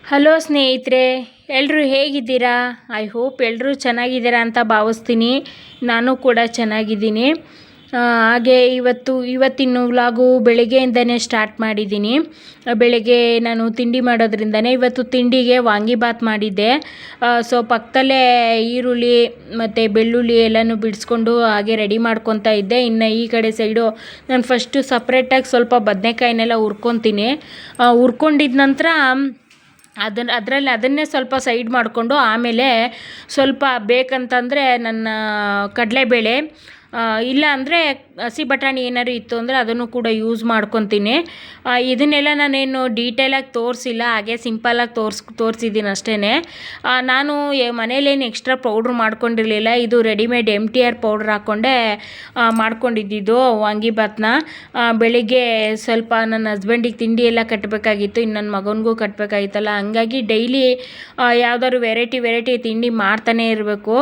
Hello ಸ್ನೇಹಿತರೆ, ಎಲ್ಲರೂ ಹೇಗಿದ್ದೀರಾ? ಐ ಹೋಪ್ ಎಲ್ಲರೂ ಚೆನ್ನಾಗಿದ್ದೀರಾ ಅಂತ ಭಾವಿಸ್ತೀನಿ. ನಾನು ಕೂಡ ಚೆನ್ನಾಗಿದ್ದೀನಿ. ಹಾಗೆ ಇವತ್ತಿನ ವ್ಲಾಗು ಬೆಳಗ್ಗೆಯಿಂದನೇ ಸ್ಟಾರ್ಟ್ ಮಾಡಿದ್ದೀನಿ. ಬೆಳಗ್ಗೆ ನಾನು ತಿಂಡಿ ಮಾಡೋದ್ರಿಂದನೇ ಇವತ್ತು ತಿಂಡಿಗೆ ವಾಂಗಿಬಾತ್ ಮಾಡಿದ್ದೆ. ಸೊ ಪಕ್ಕದಲ್ಲೇ ಈರುಳ್ಳಿ ಮತ್ತು ಬೆಳ್ಳುಳ್ಳಿ ಎಲ್ಲನೂ ಬಿಡಿಸ್ಕೊಂಡು ಹಾಗೆ ರೆಡಿ ಮಾಡ್ಕೊತಾ ಇದ್ದೆ. ಇನ್ನು ಈ ಕಡೆ ಸೈಡು ನಾನು ಫಸ್ಟು ಸಪ್ರೇಟಾಗಿ ಸ್ವಲ್ಪ ಬದನೆಕಾಯಿನೆಲ್ಲ ಹುರ್ಕೊತೀನಿ. ಹುರ್ಕೊಂಡಿದ ನಂತರ ಅದನ್ನೇ ಸ್ವಲ್ಪ ಸೈಡ್ ಮಾಡಿಕೊಂಡು ಆಮೇಲೆ ಸ್ವಲ್ಪ ಬೇಕಂತಂದರೆ ನನ್ನ ಕಡಲೆಬೇಳೆ ಇಲ್ಲ ಅಂದರೆ ಹಸಿ ಬಟಾಣಿ ಏನಾದ್ರು ಇತ್ತು ಅಂದರೆ ಅದನ್ನು ಕೂಡ ಯೂಸ್ ಮಾಡ್ಕೊತೀನಿ. ಇದನ್ನೆಲ್ಲ ನಾನೇನು ಡೀಟೇಲಾಗಿ ತೋರಿಸಿಲ್ಲ, ಹಾಗೆ ಸಿಂಪಲಾಗಿ ತೋರಿಸಿದ್ದೀನಿ ಅಷ್ಟೇ. ನಾನು ಮನೇಲೇನು ಎಕ್ಸ್ಟ್ರಾ ಪೌಡ್ರ್ ಮಾಡ್ಕೊಂಡಿರಲಿಲ್ಲ. ಇದು ರೆಡಿಮೇಡ್ MTR ಪೌಡ್ರ್ ಹಾಕ್ಕೊಂಡೆ ಮಾಡ್ಕೊಂಡಿದ್ದು ವಾಂಗಿಬಾತನ್ನ. ಬೆಳಿಗ್ಗೆ ಸ್ವಲ್ಪ ನನ್ನ ಹಸ್ಬೆಂಡಿಗೆ ತಿಂಡಿ ಎಲ್ಲ ಕಟ್ಟಬೇಕಾಗಿತ್ತು, ಇನ್ನು ನನ್ನ ಮಗನಿಗೂ ಕಟ್ಟಬೇಕಾಗಿತ್ತಲ್ಲ, ಹಂಗಾಗಿ ಡೈಲಿ ಯಾವ್ದಾದ್ರು ವೆರೈಟಿ ತಿಂಡಿ ಮಾಡ್ತಾನೇ ಇರಬೇಕು.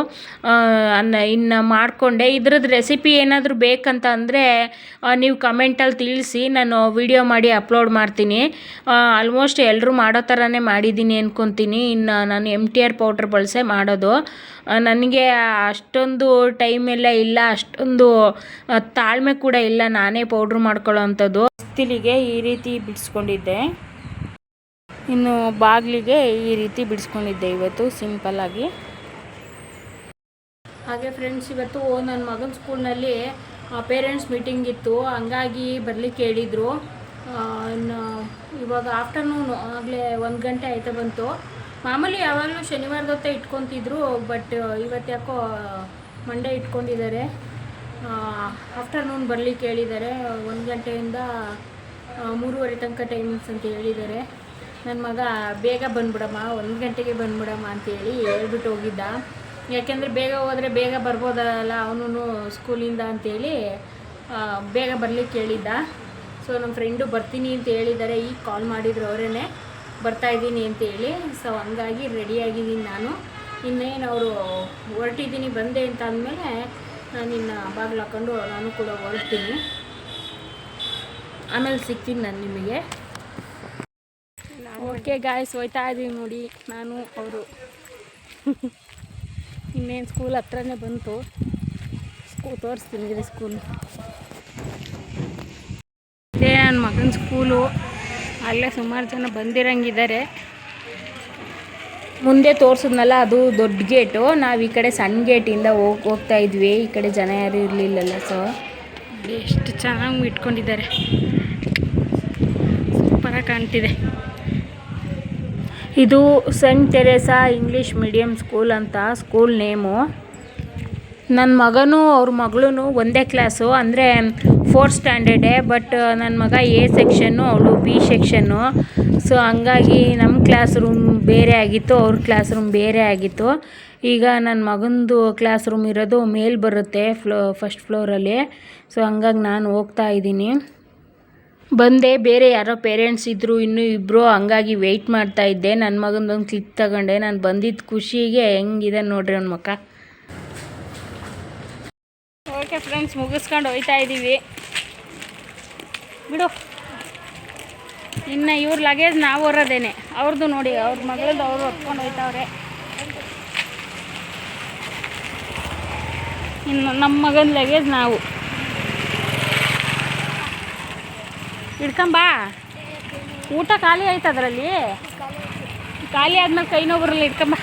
ಇನ್ನು ಮಾಡಿಕೊಂಡೆ. ಇದ್ರದ್ದು ರೆಸಿಪಿ ಏನಾದರೂ ಬೇಕಂತ ಅಂದರೆ ನೀವು ಕಮೆಂಟಲ್ಲಿ ತಿಳಿಸಿ, ನಾನು ವಿಡಿಯೋ ಮಾಡಿ ಅಪ್ಲೋಡ್ ಮಾಡ್ತೀನಿ. ಆಲ್ಮೋಸ್ಟ್ ಎಲ್ಲರೂ ಮಾಡೋ ಥರನೇ ಮಾಡಿದ್ದೀನಿ ಅಂದ್ಕೊತೀನಿ. ಇನ್ನು ನಾನು MTR ಪೌಡ್ರ್ ಬಳಸೇ ಮಾಡೋದು. ನನಗೆ ಅಷ್ಟೊಂದು ಟೈಮೆಲ್ಲ ಇಲ್ಲ, ಅಷ್ಟೊಂದು ತಾಳ್ಮೆ ಕೂಡ ಇಲ್ಲ ನಾನೇ ಪೌಡ್ರ್ ಮಾಡ್ಕೊಳ್ಳೋ ಅಂಥದ್ದು. ಬಿಸಿಲಿಗೆ ಈ ರೀತಿ ಬಿಡಿಸ್ಕೊಂಡಿದ್ದೆ, ಇನ್ನು ಬಾಗಿಲಿಗೆ ಈ ರೀತಿ ಬಿಡಿಸ್ಕೊಂಡಿದ್ದೆ ಇವತ್ತು ಸಿಂಪಲ್ಲಾಗಿ. ಹಾಗೆ ಫ್ರೆಂಡ್ಸ್, ಇವತ್ತು ನನ್ನ ಮಗನ ಸ್ಕೂಲ್ನಲ್ಲಿ ಪೇರೆಂಟ್ಸ್ ಮೀಟಿಂಗ್ ಇತ್ತು, ಹಂಗಾಗಿ ಬರಲಿಕ್ಕೆ ಹೇಳಿದರು. ಇವಾಗ ಆಫ್ಟರ್ನೂನು ಆಗಲೇ 1 ಗಂಟೆ ಆಯ್ತಾ ಬಂತು. ಮಾಮೂಲಿ ಯಾವಾಗಲೂ ಶನಿವಾರದ ಹೊತ್ತೇ ಇಟ್ಕೊತಿದ್ರು, ಬಟ್ ಇವತ್ತು ಯಾಕೋ ಮಂಡೇ ಇಟ್ಕೊಂಡಿದ್ದಾರೆ. ಆಫ್ಟರ್ನೂನ್ ಬರಲಿಕ್ಕೆ ಹೇಳಿದ್ದಾರೆ. 1 ಗಂಟೆಯಿಂದ 3:30 ತನಕ ಟೈಮಿಂಗ್ಸ್ ಅಂತ ಹೇಳಿದ್ದಾರೆ. ನನ್ನ ಮಗ ಬೇಗ ಬಂದುಬಿಡಮ್ಮ, 1 ಗಂಟೆಗೆ ಬಂದುಬಿಡಮ್ಮ ಅಂತೇಳಿ ಹೇಳ್ಬಿಟ್ಟು ಹೋಗಿದ್ದ. ಯಾಕೆಂದರೆ ಬೇಗ ಹೋದರೆ ಬೇಗ ಬರ್ಬೋದಲ್ಲ ಅವನು ಸ್ಕೂಲಿಂದ ಅಂಥೇಳಿ ಬೇಗ ಬರಲಿಕ್ಕೆ ಹೇಳಿದ್ದ. ಸೊ ನಮ್ಮ ಫ್ರೆಂಡು ಬರ್ತೀನಿ ಅಂತ ಹೇಳಿದ್ದಾರೆ, ಈಗ ಕಾಲ್ ಮಾಡಿದ್ರು ಅವರೇ ಬರ್ತಾಯಿದ್ದೀನಿ ಅಂತೇಳಿ. ಸೊ ಹಂಗಾಗಿ ರೆಡಿಯಾಗಿದ್ದೀನಿ ನಾನು. ಇನ್ನೇನು ಅವರು ಹೊರಟಿದ್ದೀನಿ ಬಂದೆ ಅಂತ ಅಂದಮೇಲೆ ನಾನು ಇನ್ನು ಬಾಗಿಲು ಹಾಕ್ಕೊಂಡು ನಾನು ಕೂಡ ಹೊರಡ್ತೀನಿ. ಆಮೇಲೆ ಸಿಗ್ತೀನಿ ನಾನು ನಿಮಗೆ. ಓಕೆ ಗಾಯ್ಸ್, ಹೋಯ್ತಾ ಇದ್ದೀವಿ ನೋಡಿ ನಾನು ಅವರು. ಇನ್ನೇನು ಸ್ಕೂಲ್ ಹತ್ರನೇ ಬಂತು, ತೋರಿಸ್ತೀನಿ ರೀ ಸ್ಕೂಲು. ಇದೇ ನನ್ನ ಮಗನ ಸ್ಕೂಲು. ಅಲ್ಲೇ ಸುಮಾರು ಜನ ಬಂದಿರಂಗಿದ್ದಾರೆ. ಮುಂದೆ ತೋರಿಸಿದ್ನಲ್ಲ ಅದು ದೊಡ್ಡ ಗೇಟು, ನಾವು ಈ ಕಡೆ ಸಣ್ಣ ಗೇಟಿಂದ ಹೋಗ್ತಾ ಇದ್ವಿ. ಈ ಕಡೆ ಜನ ಯಾರೂ ಇರಲಿಲ್ಲಲ್ಲ. ಸೊ ಎಷ್ಟು ಚೆನ್ನಾಗಿ ಇಟ್ಕೊಂಡಿದ್ದಾರೆ, ಸೂಪರಾಗಿ ಕಾಣ್ತಿದೆ. ಇದು saint Teresa English medium school ಅಂತ ಸ್ಕೂಲ್ ನೇಮು. ನನ್ನ ಮಗನೂ ಅವ್ರ ಮಗಳೂ ಒಂದೇ ಕ್ಲಾಸು, ಅಂದರೆ 4th ಸ್ಟ್ಯಾಂಡರ್ಡೇ. ಬಟ್ ನನ್ನ ಮಗ A ಸೆಕ್ಷನ್ನು, ಅವಳು B ಸೆಕ್ಷನ್ನು. ಸೊ ಹಂಗಾಗಿ ನಮ್ಮ ಕ್ಲಾಸ್ ರೂಮ್ ಬೇರೆ ಆಗಿತ್ತು, ಅವ್ರ ಕ್ಲಾಸ್ ರೂಮ್ ಬೇರೆ ಆಗಿತ್ತು. ಈಗ ನನ್ನ ಮಗಂದು ಕ್ಲಾಸ್ ರೂಮ್ ಇರೋದು ಮೇಲೆ ಬರುತ್ತೆ, ಫಸ್ಟ್ ಫ್ಲೋರಲ್ಲಿ. ಸೊ ಹಂಗಾಗಿ ನಾನು ಹೋಗ್ತಾ ಇದ್ದೀನಿ. ಬಂದೆ, ಬೇರೆ ಯಾರೋ ಪೇರೆಂಟ್ಸ್ ಇದ್ದರು, ಇನ್ನೂ ಇಬ್ಬರು, ಹಂಗಾಗಿ ವೆಯ್ಟ್ ಮಾಡ್ತಾಯಿದ್ದೆ. ನನ್ನ ಮಗಂದೊಂದು ಕ್ಲಿಪ್ ತಗೊಂಡೆ. ನಾನು ಬಂದಿದ್ದ ಖುಷಿಗೆ ಹೆಂಗಿದೆ ನೋಡ್ರಿ ಅವ್ನ ಮುಖ. ಓಕೆ ಫ್ರೆಂಡ್ಸ್, ಮುಗಿಸ್ಕೊಂಡು ಹೋಯ್ತಾ ಇದ್ದೀವಿ. ಬಿಡು, ಇನ್ನು ಇವ್ರ ಲಗೇಜ್ ನಾವು ಹೊರೋದೇನೆ. ಅವ್ರದ್ದು ನೋಡಿ, ಅವ್ರ ಮಗಳದ್ದು ಅವರು ಹೊತ್ಕೊಂಡು ಹೋಯ್ತವ್ರೆ. ಇನ್ನು ನಮ್ಮ ಮಗನ ಲಗೇಜ್ ನಾವು ಹಿಡ್ಕೊಂಬಾ. ಊಟ ಖಾಲಿ ಆಯ್ತು ಅದರಲ್ಲಿ. ಖಾಲಿ ಆದ್ಮೇಲೆ ಕೈ ನೋವು ಬರಲ್ಲ, ಹಿಡ್ಕೊಂಬ.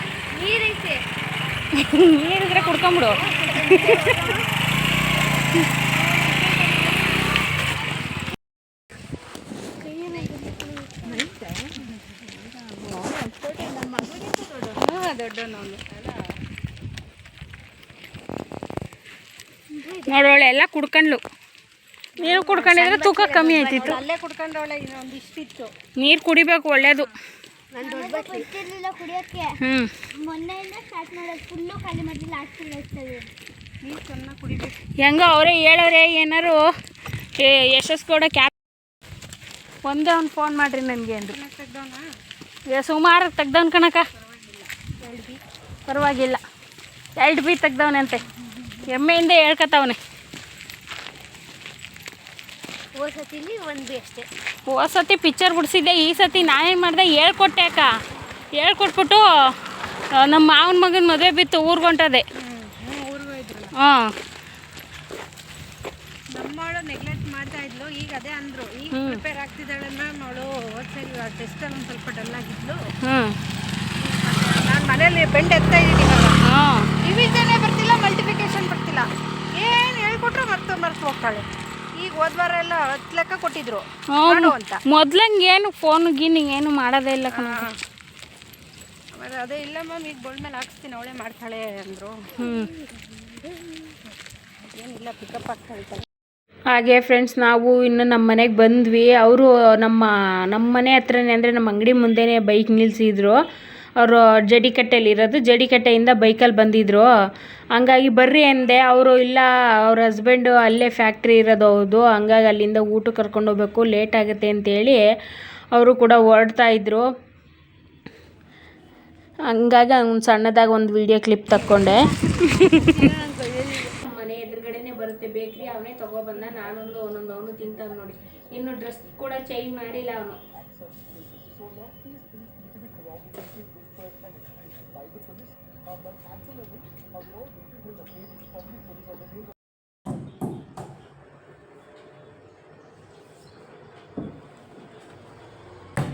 ನೀರಿದ್ರೆ ಕುಡ್ಕೊಂಬಿಡು. ನೋಡೋಳೆ ಎಲ್ಲ ಕುಡ್ಕೊಂಡ್ಲು. ನೀರು ಕುಡ್ಕೊಂಡಿದ್ರೆ ತೂಕ ಕಮ್ಮಿ ಆಯ್ತಿತ್ತು. ಅಲ್ಲೇ ಕುಡ್ಕೊಂಡವಳೆ, ಇನ್ನೊಂದಿಷ್ಟಿತ್ತು. ನೀರು ಕುಡಿಬೇಕು, ಒಳ್ಳೇದು. ಹೆಂಗೋ ಅವರೇ ಹೇಳೋರೆ, ಏನಾರು ಯಶಸ್ಗೌಡ ಕ್ಯಾಬ್ ಒಂದೇ ಒಂದು ಫೋನ್ ಮಾಡಿರಿ ನನಗೆ ಅಂದರು. ಸುಮಾರು ತೆಗ್ದವನ್ ಕಣಕ್ಕ, ಪರವಾಗಿಲ್ಲ. 2B ತೆಗ್ದವನಂತೆ, ಹೆಮ್ಮೆಯಿಂದ ಹೇಳ್ಕೊತವನೆ. ಹೋದ ಸತಿ ಪಿಕ್ಚರ್ ಬಿಡಿಸಿದ್ದೆ. ಈ ಸತಿ ನಾನೇನು ಮಾಡಿದೆ ಹೇಳ್ಕೊಟ್ಟೆ ಅಕ್ಕ. ಹೇಳ್ಕೊಟ್ಬಿಟ್ಟು ನಮ್ಮ ಮಾವನ ಮಗನ ಮದುವೆ ಬಿತ್ತು ಊರಿಗೆ ಹೊಂಟದೆ. ಊರಿಗೆ ಹೋಯ್ದ್ರಲ್ಲ. ಹಾಂ, ನಮ್ಮವಳು ನೆಗ್ಲೆಕ್ಟ್ ಮಾಡ್ತಾ ಇದ್ಲು. ಈಗ ಅದೇ ಅಂದರು, ಈಗ ಪ್ರಿಪೇರ್ ಆಗ್ತಿದ್ದಾಳೆ ಮ್ಯಾಮ್ ಅವಳು. ಸರಿ ಟೆಸ್ಟಲ್ಲಿ ಒಂದು ಸ್ವಲ್ಪ ಡಲ್ ಆಗಿದ್ಲು. ನಾನು ಮನೇಲಿ ಬೆಂಡ್ ಎತ್ತಾ ಇದ್ದೀನಿ ಇವಾಗ. ರಿವಿಷನ್ನೇ ಬರ್ತಿಲ್ಲ, ಮಲ್ಟಿಫಿಕೇಶನ್ ಬರ್ತಿಲ್ಲ. ಏನು ಹೇಳ್ಕೊಟ್ರು ಮರ್ತು ಹೋಗ್ತಾಳೆ. ಈಗ ಹೋದ್ವಾರ ಎಲ್ಲ 10 ಲೆಕ್ಕ ಕೊಟ್ಟಿದ್ರು ಮಾಡು ಅಂತ. ಮೊದ್ಲಂಗೆ ಏನು ಫೋನ್ ಗೀನಿಂಗ್ ಏನು ಮಾಡೋದೇ ಇಲ್ಲ. ಆಮೇಲೆ ಅದೇ ಇಲ್ಲ ಮ್ಯಾಮ್, ಈಗ ಬೋಲ್ಡ್ ಮೇಲೆ ಹಾಕ್ಸ್ತೀನಿ, ಅವಳೇ ಮಾಡ್ತಾಳೆ ಅಂದರು. ಏನಿಲ್ಲ, ಪಿಕಪ್ ಆಗ್ತಾಳೆ. ಹಾಗೆ ಫ್ರೆಂಡ್ಸ್, ನಾವು ಇನ್ನು ನಮ್ಮ ಮನೆಗೆ ಬಂದ್ವಿ. ಅವರು ನಮ್ಮ ಮನೆ ಹತ್ರನೇ, ಅಂದರೆ ನಮ್ಮ ಅಂಗಡಿ ಮುಂದೆನೇ ಬೈಕ್ ನಿಲ್ಲಿಸಿದ್ರು. ಅವರು ಜಡಿಕಟ್ಟೆಯಲ್ಲಿರೋದು, ಜಡಿಕಟ್ಟೆಯಿಂದ ಬೈಕಲ್ಲಿ ಬಂದಿದ್ದರು. ಹಂಗಾಗಿ ಬರ್ರಿ ಅಂದೆ. ಅವರು ಇಲ್ಲ, ಅವ್ರ ಹಸ್ಬೆಂಡು ಅಲ್ಲೇ ಫ್ಯಾಕ್ಟ್ರಿ ಇರೋದು ಹೌದು, ಹಂಗಾಗಿ ಅಲ್ಲಿಂದ ಊಟಕ್ಕೆ ಕರ್ಕೊಂಡು ಹೋಗ್ಬೇಕು, ಲೇಟ್ ಆಗುತ್ತೆ ಅಂತೇಳಿ ಅವರು ಕೂಡ ಹೊರಡ್ತಾ ಇದ್ದರು. ಹಂಗಾಗಿ ಒಂದು ಸಣ್ಣದಾಗಿ ಒಂದು ವಿಡಿಯೋ ಕ್ಲಿಪ್ ತಕ್ಕೊಂಡೆ. ಮನೆ ಎದುರುಗಡೆನೇ ಬರುತ್ತೆ ಬೇಕ್ರಿ, ಅವನೇ ತಗೊಬಂದ. ನಾನೊಂದು ಅವನು ತಿಂತಾವ ನೋಡಿ. ಇನ್ನು ಡ್ರೆಸ್ ಕೂಡ ಚೇಂಜ್ ಮಾಡಿಲ್ಲ ಅವನು.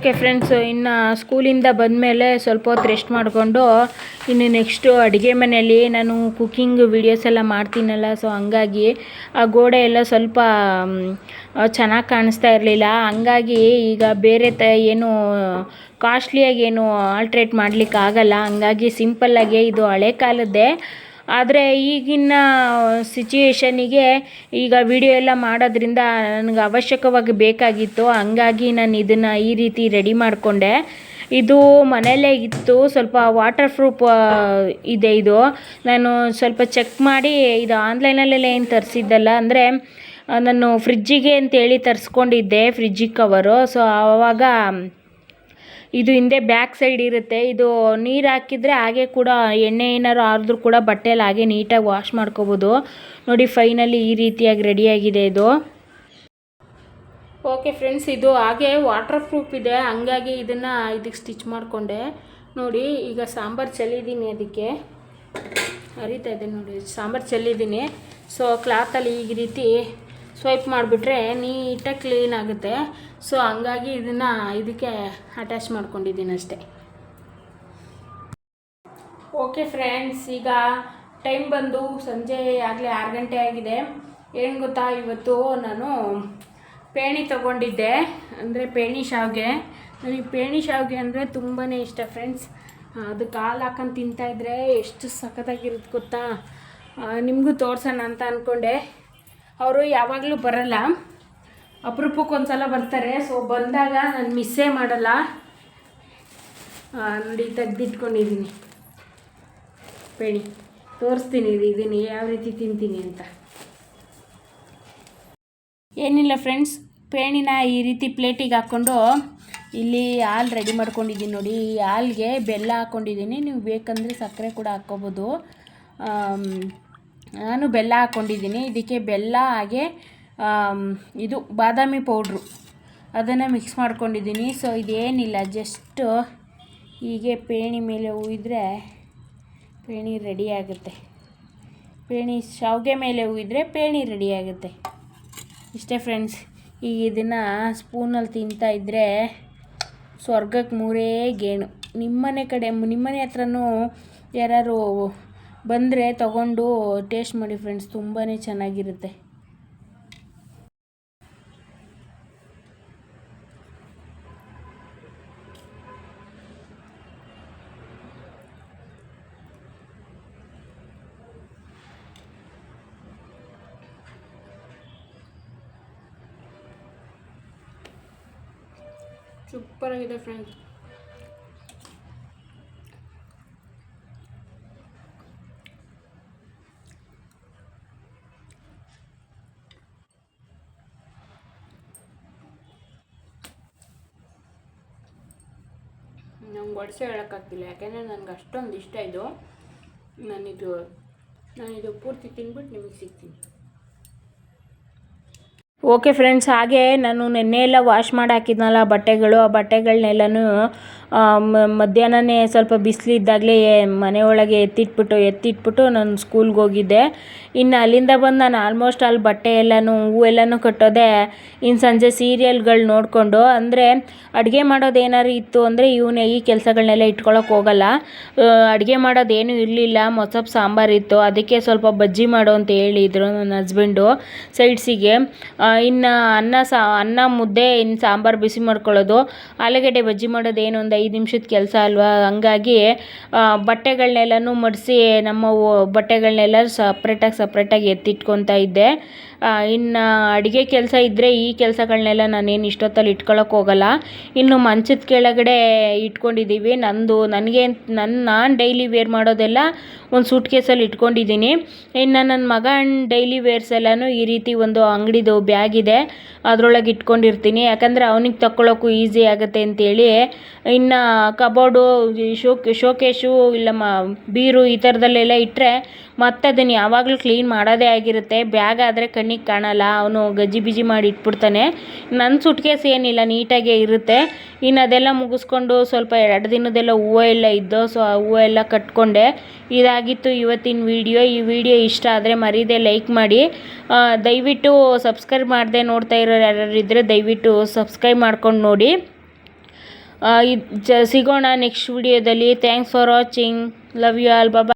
ಓಕೆ ಫ್ರೆಂಡ್ಸು, ಇನ್ನು ಸ್ಕೂಲಿಂದ ಬಂದಮೇಲೆ ಸ್ವಲ್ಪ ಹೊತ್ತು ರೆಸ್ಟ್ ಮಾಡಿಕೊಂಡು ಇನ್ನು ನೆಕ್ಸ್ಟು ಅಡುಗೆ ಮನೆಯಲ್ಲಿ ನಾನು ಕುಕ್ಕಿಂಗ್ ವೀಡಿಯೋಸ್ ಎಲ್ಲ ಮಾಡ್ತೀನಲ್ಲ, ಸೊ ಹಂಗಾಗಿ ಆ ಗೋಡೆ ಎಲ್ಲ ಸ್ವಲ್ಪ ಚೆನ್ನಾಗಿ ಕಾಣಿಸ್ತಾ ಇರಲಿಲ್ಲ. ಹಂಗಾಗಿ ಈಗ ಬೇರೆ ಏನು ಕಾಸ್ಟ್ಲಿಯಾಗಿ ಏನು ಆಲ್ಟ್ರೇಟ್ ಮಾಡಲಿಕ್ಕಾಗಲ್ಲ. ಹಂಗಾಗಿ ಸಿಂಪಲ್ಲಾಗಿ ಇದು ಹಳೆ ಕಾಲದ್ದೇ, ಆದರೆ ಈಗಿನ ಸಿಚುಯೇಷನಿಗೆ ಈಗ ವಿಡಿಯೋ ಎಲ್ಲ ಮಾಡೋದ್ರಿಂದ ನನಗೆ ಅವಶ್ಯಕವಾಗಿ ಬೇಕಾಗಿತ್ತು. ಹಂಗಾಗಿ ನಾನು ಇದನ್ನು ಈ ರೀತಿ ರೆಡಿ ಮಾಡಿಕೊಂಡೆ. ಇದು ಮನೆಯಲ್ಲೇ ಇತ್ತು, ಸ್ವಲ್ಪ ವಾಟರ್ ಪ್ರೂಫ್ ಇದೆ. ಇದು ನಾನು ಸ್ವಲ್ಪ ಚೆಕ್ ಮಾಡಿ, ಇದು ಆನ್ಲೈನಲ್ಲೆಲ್ಲ ಏನು ತರಿಸಿದ್ದಲ್ಲ, ಅಂದರೆ ನಾನು ಫ್ರಿಜ್ಜಿಗೆ ಅಂತೇಳಿ ತರಿಸ್ಕೊಂಡಿದ್ದೆ, ಫ್ರಿಜ್ಜಿಗೆ ಕವರು. ಸೊ ಆವಾಗ ಇದು ಹಿಂದೆ ಬ್ಯಾಕ್ ಸೈಡ್ ಇರುತ್ತೆ. ಇದು ನೀರು ಹಾಕಿದರೆ ಹಾಗೆ ಕೂಡ ಎಣ್ಣೆ ಏನಾರು ಆದ್ರೂ ಕೂಡ ಬಟ್ಟೆಯಲ್ಲಿ ಹಾಗೆ ನೀಟಾಗಿ ವಾಶ್ ಮಾಡ್ಕೋಬೋದು. ನೋಡಿ, ಫೈನಲಿ ಈ ರೀತಿಯಾಗಿ ರೆಡಿಯಾಗಿದೆ ಇದು. ಓಕೆ ಫ್ರೆಂಡ್ಸ್, ಇದು ಹಾಗೆ ವಾಟರ್ ಪ್ರೂಫ್ ಇದೆ, ಹಂಗಾಗಿ ಇದಕ್ಕೆ ಸ್ಟಿಚ್ ಮಾಡಿಕೊಂಡೆ. ನೋಡಿ, ಈಗ ಸಾಂಬಾರು ಚೆಲ್ಲಿದ್ದೀನಿ, ಅದಕ್ಕೆ ಹರಿತಾ ಇದೆ ನೋಡಿ, ಸಾಂಬಾರು ಚೆಲ್ಲಿದ್ದೀನಿ. ಸೊ ಕ್ಲಾತಲ್ಲಿ ಈ ರೀತಿ ಸ್ವೈಪ್ ಮಾಡಿಬಿಟ್ರೆ ನೀಟಾಗಿ ಕ್ಲೀನ್ ಆಗುತ್ತೆ. ಸೊ ಹಂಗಾಗಿ ಇದಕ್ಕೆ ಅಟ್ಯಾಚ್ ಮಾಡ್ಕೊಂಡಿದ್ದೀನಿ ಅಷ್ಟೇ. ಓಕೆ ಫ್ರೆಂಡ್ಸ್, ಈಗ ಟೈಮ್ ಬಂದು ಸಂಜೆ ಆಗಲೇ 6 ಗಂಟೆ ಆಗಿದೆ. ಏನು ಗೊತ್ತಾ, ಇವತ್ತು ನಾನು ಪೇಣಿ ತೊಗೊಂಡಿದ್ದೆ, ಅಂದರೆ ಪೇಣಿ ಶಾವಿಗೆ. ನನಗೆ ಪೇಣಿ ಶಾವಿಗೆ ಅಂದರೆ ತುಂಬಾ ಇಷ್ಟ ಫ್ರೆಂಡ್ಸ್. ಅದಕ್ಕೆ ಹಾಲು ಹಾಕೊಂಡು ತಿಂತಾಯಿದ್ರೆ ಎಷ್ಟು ಸಖತ್ತಾಗಿರುತ್ತೆ ಗೊತ್ತಾ. ನಿಮಗೂ ತೋರ್ಸೋಣ ಅಂತ ಅಂದ್ಕೊಂಡೆ. ಅವರು ಯಾವಾಗಲೂ ಬರಲ್ಲ, ಅಪರೂಪಕ್ಕೆ ಒಂದು ಸಲ ಬರ್ತಾರೆ. ಸೊ ಬಂದಾಗ ನಾನು ಮಿಸ್ಸೇ ಮಾಡಲ್ಲ. ನೋಡಿ, ತೆಗೆದಿಟ್ಕೊಂಡಿದ್ದೀನಿ ಪೇಣಿ, ತೋರಿಸ್ತೀನಿ ಇದನ್ನು ಯಾವ ರೀತಿ ತಿಂತೀನಿ ಅಂತ. ಏನಿಲ್ಲ ಫ್ರೆಂಡ್ಸ್, ಪೇಣಿನ ಈ ರೀತಿ ಪ್ಲೇಟಿಗೆ ಹಾಕ್ಕೊಂಡು ಇಲ್ಲಿ ಹಾಲು ರೆಡಿ ಮಾಡ್ಕೊಂಡಿದ್ದೀನಿ ನೋಡಿ. ಈ ಹಾಲಿಗೆ ಬೆಲ್ಲ ಹಾಕ್ಕೊಂಡಿದ್ದೀನಿ, ನೀವು ಬೇಕಂದರೆ ಸಕ್ಕರೆ ಕೂಡ ಹಾಕ್ಕೋಬೋದು. ನಾನು ಬೆಲ್ಲ ಹಾಕ್ಕೊಂಡಿದ್ದೀನಿ. ಇದಕ್ಕೆ ಬೆಲ್ಲ ಹಾಗೆ ಇದು ಬಾದಾಮಿ ಪೌಡ್ರು ಅದನ್ನು ಮಿಕ್ಸ್ ಮಾಡ್ಕೊಂಡಿದ್ದೀನಿ. ಸೊ ಇದೇನಿಲ್ಲ, ಜಸ್ಟು ಹೀಗೆ ಪೇಣಿ ಮೇಲೆ ಹುಯ್ದ್ರೆ ಪೇಣಿ ರೆಡಿ ಆಗುತ್ತೆ. ಪೇಣಿ ಶಾವಿಗೆ ಮೇಲೆ ಹುಯ್ದ್ರೆ ಪೇಣಿ ರೆಡಿ ಆಗುತ್ತೆ. ಇಷ್ಟೇ ಫ್ರೆಂಡ್ಸ್. ಈಗ ಇದನ್ನು ಸ್ಪೂನಲ್ಲಿ ತಿಂತಾಯಿದ್ರೆ ಸ್ವರ್ಗಕ್ಕೆ 3 ಗೇಣು. ನಿಮ್ಮನೆ ಹತ್ರನೂ ಯಾರು ಬಂದರೆ ತಗೊಂಡು ಟೇಸ್ಟ್ ಮಾಡಿ ಫ್ರೆಂಡ್ಸ್, ತುಂಬಾ ಚೆನ್ನಾಗಿರುತ್ತೆ. ಸೂಪರಾಗಿದೆ ಫ್ರೆಂಡ್ಸ್. ನಂಗೆ ಒಡಿಸೆ ಹೇಳೋಕ್ಕಾಗ್ತಿಲ್ಲ, ಯಾಕೆಂದರೆ ನನಗೆ ಅಷ್ಟೊಂದು ಇಷ್ಟ ಇದು. ನಾನಿದು ಪೂರ್ತಿ ತಿಂದ್ಬಿಟ್ಟು ನಿಮಗೆ ಸಿಗ್ತೀನಿ. ಓಕೆ ಫ್ರೆಂಡ್ಸ್, ಹಾಗೆ ನಾನು ನೆನ್ನೆ ಎಲ್ಲ ವಾಶ್ ಮಾಡಿ ಹಾಕಿದ್ನಲ್ಲ ಬಟ್ಟೆಗಳು, ಆ ಬಟ್ಟೆಗಳನ್ನೆಲ್ಲನೂ ಮಧ್ಯಾಹ್ನನೇ ಸ್ವಲ್ಪ ಬಿಸಿಲಿದ್ದಾಗಲೇ ಮನೆ ಒಳಗೆ ಎತ್ತಿಟ್ಬಿಟ್ಟು ನಾನು ಸ್ಕೂಲ್ಗೆ ಹೋಗಿದ್ದೆ. ಇನ್ನು ಅಲ್ಲಿಂದ ಬಂದು ನಾನು ಆಲ್ಮೋಸ್ಟ್ ಅಲ್ಲಿ ಬಟ್ಟೆ ಎಲ್ಲನೂ ಹೂವೆಲ್ಲನೂ ಕಟ್ಟೋದೆ ಇನ್ನು ಸಂಜೆ ಸೀರಿಯಲ್ಗಳು ನೋಡಿಕೊಂಡು. ಅಂದರೆ ಅಡುಗೆ ಮಾಡೋದು ಏನಾದ್ರು ಇತ್ತು ಅಂದರೆ ಈ ಕೆಲಸಗಳನ್ನೆಲ್ಲ ಇಟ್ಕೊಳ್ಳೋಕೆ ಹೋಗಲ್ಲ. ಅಡುಗೆ ಮಾಡೋದೇನೂ ಇರಲಿಲ್ಲ, ಮೊಸಪ್ಪು ಸಾಂಬಾರಿತ್ತು, ಅದಕ್ಕೆ ಸ್ವಲ್ಪ ಬಜ್ಜಿ ಮಾಡು ಅಂತ ಹೇಳಿದರು ನನ್ನ ಹಸ್ಬೆಂಡು ಸೈಡ್ಸಿಗೆ. ಇನ್ನು ಅನ್ನ ಮುದ್ದೆ, ಇನ್ನು ಸಾಂಬಾರು ಬಿಸಿ ಮಾಡ್ಕೊಳ್ಳೋದು. ಆಲೂಗಡ್ಡೆ ಬಜ್ಜಿ ಮಾಡೋದು ಏನು ಒಂದು 5 ನಿಮಿಷದ ಕೆಲಸ ಅಲ್ವಾ. ಹಂಗಾಗಿ ಬಟ್ಟೆಗಳನ್ನೆಲ್ಲನೂ ಮಡಿಸಿ ಬಟ್ಟೆಗಳನ್ನೆಲ್ಲ ಸಪ್ರೇಟಾಗಿ ಎತ್ತಿಟ್ಕೊತಾ ಇದ್ದೆ. ಇನ್ನು ಅಡುಗೆ ಕೆಲಸ ಇದ್ದರೆ ಈ ಕೆಲಸಗಳನ್ನೆಲ್ಲ ನಾನೇನು ಇಷ್ಟೊತ್ತಲ್ಲಿ ಇಟ್ಕೊಳ್ಳೋಕೆ ಹೋಗಲ್ಲ. ಇನ್ನು ಮಂಚದ ಕೆಳಗಡೆ ಇಟ್ಕೊಂಡಿದ್ದೀವಿ. ನಾನು ಡೈಲಿ ವೇರ್ ಮಾಡೋದೆಲ್ಲ ಒಂದು ಸೂಟ್ ಕೇಸಲ್ಲಿ ಇಟ್ಕೊಂಡಿದ್ದೀನಿ. ಇನ್ನು ನನ್ನ ಮಗನ ಡೈಲಿ ವೇರ್ಸ್ ಎಲ್ಲನೂ ಈ ರೀತಿ ಒಂದು ಅಂಗಡಿದು ಬ್ಯಾಗ್ ಇದೆ, ಅದರೊಳಗೆ ಇಟ್ಕೊಂಡಿರ್ತೀನಿ. ಯಾಕಂದರೆ ಅವನಿಗೆ ತಗೊಳ್ಳೋಕ್ಕೂ ಈಸಿ ಆಗುತ್ತೆ ಅಂತೇಳಿ. ಇನ್ನು ಕಬೋರ್ಡು, ಶೋಕೇಶು ಇಲ್ಲ ಬೀರು ಈ ಥರದಲ್ಲೆಲ್ಲ ಇಟ್ಟರೆ ಮತ್ತೆ ಅದನ್ನು ಯಾವಾಗಲೂ ಕ್ಲೀನ್ ಮಾಡೋದೇ ಆಗಿರುತ್ತೆ. ಬ್ಯಾಗ್ ಆದರೆ ಕಣ್ಣಿಗೆ ಕಾಣಲ್ಲ, ಅವನು ಗಜಿಬಿಜಿ ಮಾಡಿ ಇಟ್ಬಿಡ್ತಾನೆ. ನನ್ನ ಸುಟ್ಕೇಸ್ ಏನಿಲ್ಲ, ನೀಟಾಗೇ ಇರುತ್ತೆ. ಇನ್ನು ಅದೆಲ್ಲ ಮುಗಿಸ್ಕೊಂಡು ಸ್ವಲ್ಪ 2 ದಿನದೆಲ್ಲ ಹೂವು ಎಲ್ಲ ಇದ್ದು, ಸೊ ಆ ಹೂವು ಎಲ್ಲ ಕಟ್ಕೊಂಡೆ. ಇದಾಗಿತ್ತು ಇವತ್ತಿನ ವಿಡಿಯೋ. ಈ ವಿಡಿಯೋ ಇಷ್ಟ ಆದರೆ ಮರೀದೆ ಲೈಕ್ ಮಾಡಿ. ದಯವಿಟ್ಟು ಸಬ್ಸ್ಕ್ರೈಬ್ ಮಾಡದೆ ನೋಡ್ತಾ ಇರೋರು ಯಾರು ಇದ್ದರೆ ದಯವಿಟ್ಟು ಸಬ್ಸ್ಕ್ರೈಬ್ ಮಾಡ್ಕೊಂಡು ನೋಡಿ. ಸಿಗೋಣ ನೆಕ್ಸ್ಟ್ ವಿಡಿಯೋದಲ್ಲಿ. Thanks for watching. Love you all. Bye.